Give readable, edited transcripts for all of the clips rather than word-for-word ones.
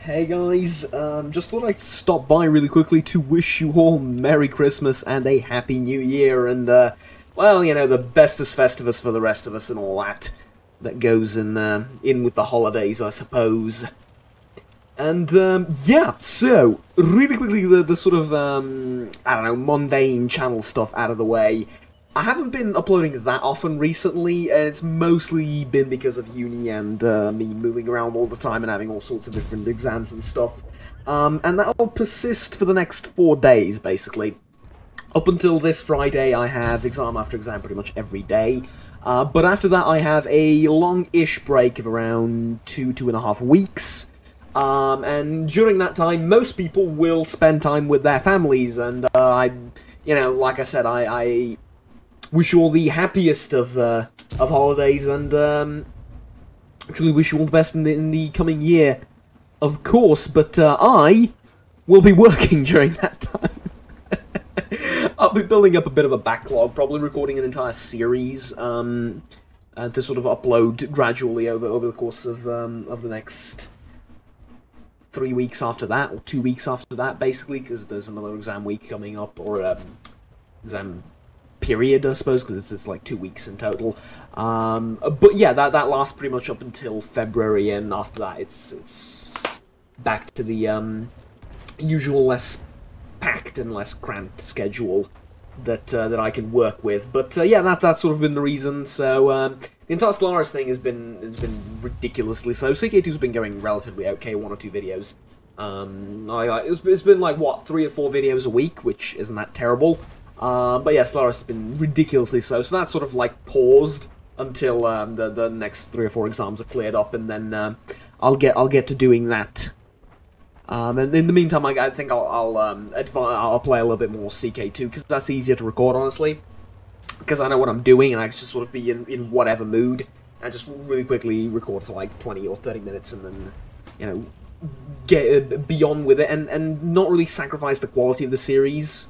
Hey guys, just thought I'd stop by really quickly to wish you all Merry Christmas and a Happy New Year, and, well, you know, the bestest Festivus for the rest of us and all that that goes in with the holidays, I suppose. And, yeah, so, really quickly, the sort of, I don't know, mundane channel stuff out of the way. I haven't been uploading that often recently, and it's mostly been because of uni and me moving around all the time and having all sorts of different exams and stuff. And that'll persist for the next 4 days, basically. Up until this Friday, I have exam after exam pretty much every day. But after that, I have a long-ish break of around 2.5 weeks. And during that time, most people will spend time with their families, and you know, like I said, I wish you all the happiest of holidays, and truly wish you all the best in the coming year, of course. But I will be working during that time. I'll be building up a bit of a backlog, probably recording an entire series to sort of upload gradually over the course of the next 3 weeks after that, or 2 weeks after that, basically, because there's another exam week coming up, or exam period, I suppose, because it's like 2 weeks in total. But yeah, that lasts pretty much up until February, and after that, it's back to the usual less packed and less cramped schedule that I can work with. But yeah, that's sort of been the reason. So the entire Stellaris thing has been ridiculously slow. CK2's been going relatively okay, 1 or 2 videos. It's been like what, 3 or 4 videos a week, which isn't that terrible. But yeah, Stellaris has been ridiculously slow, so that's sort of like paused until the next 3 or 4 exams are cleared up, and then I'll get to doing that. And in the meantime, I think I'll play a little bit more CK2, because that's easier to record, honestly, because I know what I'm doing, and I can just sort of be in whatever mood, and just really quickly record for like 20 or 30 minutes, and then, you know, get beyond with it, and not really sacrifice the quality of the series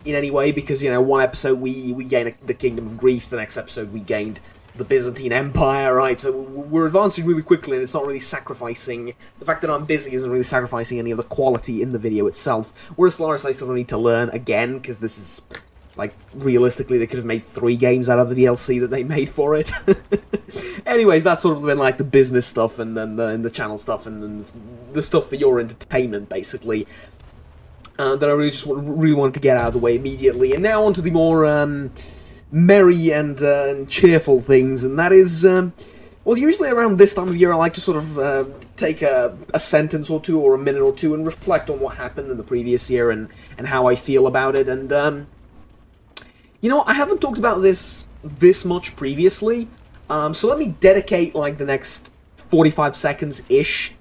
in any way, because, you know, one episode we gained the Kingdom of Greece, the next episode we gained the Byzantine Empire, right? So we're advancing really quickly, and it's not really sacrificing, the fact that I'm busy isn't really sacrificing any of the quality in the video itself. Whereas Stellaris, I sort of need to learn again, because this is, like, realistically, they could have made 3 games out of the DLC that they made for it. Anyways, that's sort of been like the business stuff, and then the channel stuff, and then the stuff for your entertainment, basically. That I really wanted to get out of the way immediately. And now onto the more merry and cheerful things, and that is, well, usually around this time of year I like to sort of take a sentence or two, or a minute or two, and reflect on what happened in the previous year and how I feel about it. And, you know, I haven't talked about this much previously, so let me dedicate, like, the next 45 seconds-ish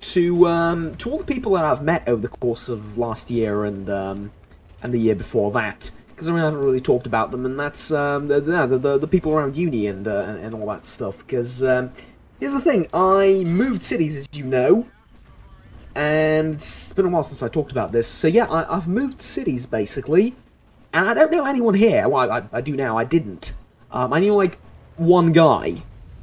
to all the people that I've met over the course of last year and the year before that, because I haven't really talked about them, and that's the people around uni and all that stuff. Because here's the thing: I moved cities, as you know, and it's been a while since I talked about this. So yeah, I've moved cities basically, and I don't know anyone here. Well, I do now. I didn't. I knew like one guy.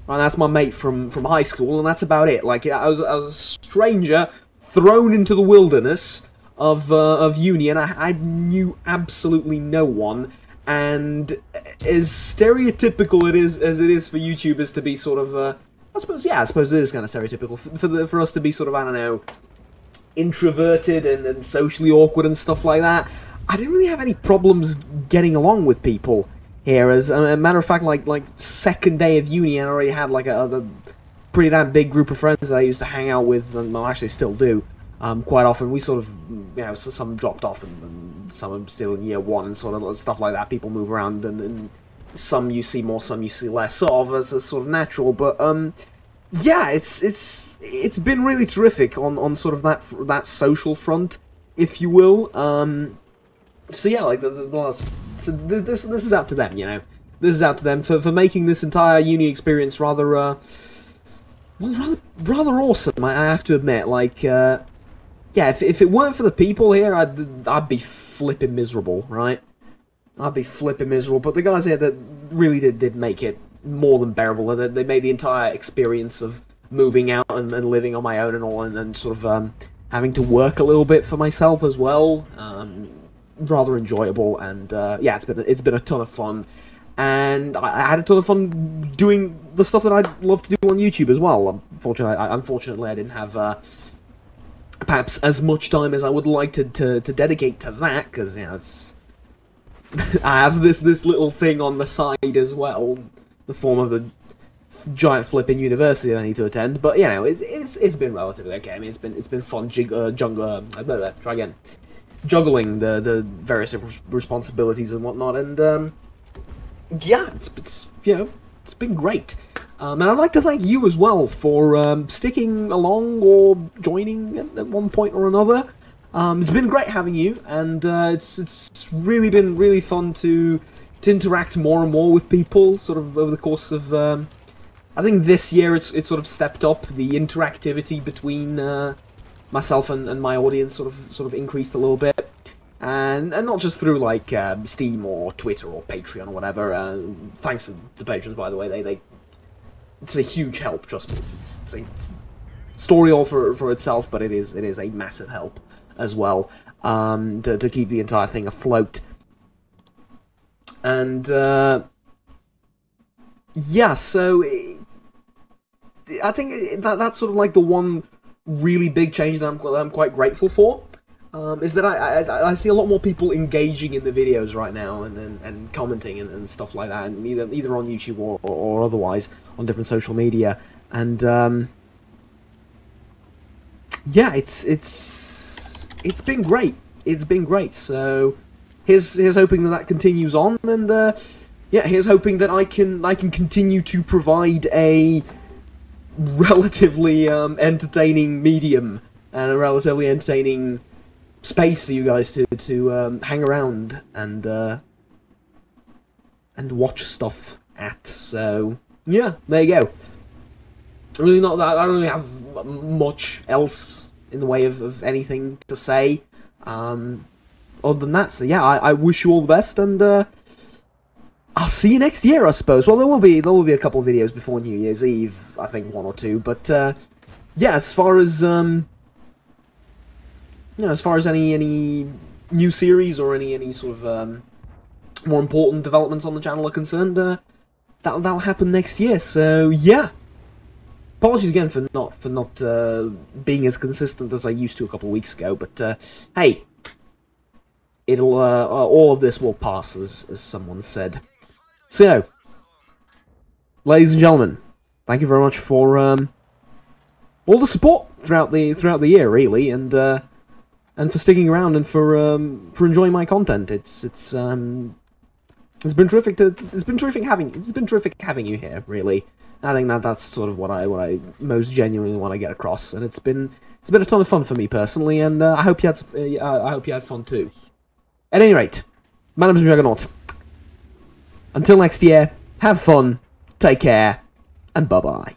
And that's my mate from high school, and that's about it. Like, I was a stranger thrown into the wilderness of uni, and I knew absolutely no one. And as stereotypical as it is for YouTubers to be sort of, I suppose it is kind of stereotypical for us to be sort of, I don't know, introverted and socially awkward and stuff like that. I didn't really have any problems getting along with people here. As a matter of fact, like second day of uni, I already had like a pretty damn big group of friends that I used to hang out with, and I actually still do quite often. We sort of, you know, so some dropped off, and some are still in year 1, and sort of stuff like that. People move around, and some you see more, some you see less of, as sort of natural. But yeah, it's been really terrific on sort of that social front, if you will. So yeah, like the last. So this is out to them, you know. This is out to them for making this entire uni experience rather, well, rather awesome. I have to admit. Like, yeah, if it weren't for the people here, I'd be flipping miserable, right? I'd be flipping miserable. But the guys here that really did make it more than bearable. They made the entire experience of moving out and living on my own and all, and sort of having to work a little bit for myself as well. Rather enjoyable, and yeah, it's been a ton of fun, and I had a ton of fun doing the stuff that I'd love to do on YouTube as well. Unfortunately, I didn't have perhaps as much time as I would like to dedicate to that, because you know I have this little thing on the side as well, the form of the giant flipping university that I need to attend. But you know, it's been relatively okay. I mean, it's been fun juggling the various responsibilities and whatnot, and yeah, it's you know, it's been great. And I'd like to thank you as well for sticking along or joining at one point or another. It's been great having you, and it's really been really fun to interact more and more with people, sort of over the course of. I think this year it's sort of stepped up. The interactivity between myself and my audience sort of increased a little bit, and not just through like Steam or Twitter or Patreon or whatever. Thanks for the patrons, by the way. It's a huge help. Trust me, it's a story all for itself, but it is a massive help as well, to keep the entire thing afloat. And yeah, so I think that's sort of like the one really big change that I'm quite grateful for, is that I see a lot more people engaging in the videos right now, and commenting and stuff like that, and either on YouTube or otherwise on different social media, and yeah, it's been great. It's been great. So here's hoping that continues on, and yeah, here's hoping that I can continue to provide a relatively entertaining medium and a relatively entertaining space for you guys to hang around and watch stuff at. So yeah, there you go. Really not that I don't really have much else in the way of anything to say other than that. So yeah, I wish you all the best, and I'll see you next year, I suppose. Well, there will be a couple of videos before New Year's Eve, I think 1 or 2. But yeah, as far as you know, as far as any new series or any sort of more important developments on the channel are concerned, that'll happen next year. So yeah, apologies again for not being as consistent as I used to a couple of weeks ago. But hey, it'll all of this will pass, as someone said. So, ladies and gentlemen, thank you very much for all the support throughout the year, really, and for sticking around and for enjoying my content. It's been terrific having you here, really. I think that's sort of what I most genuinely want to get across, and it's been a ton of fun for me personally, and I hope you had fun too. At any rate, my name is Juggernaut. Until next year, have fun, take care, and bye-bye.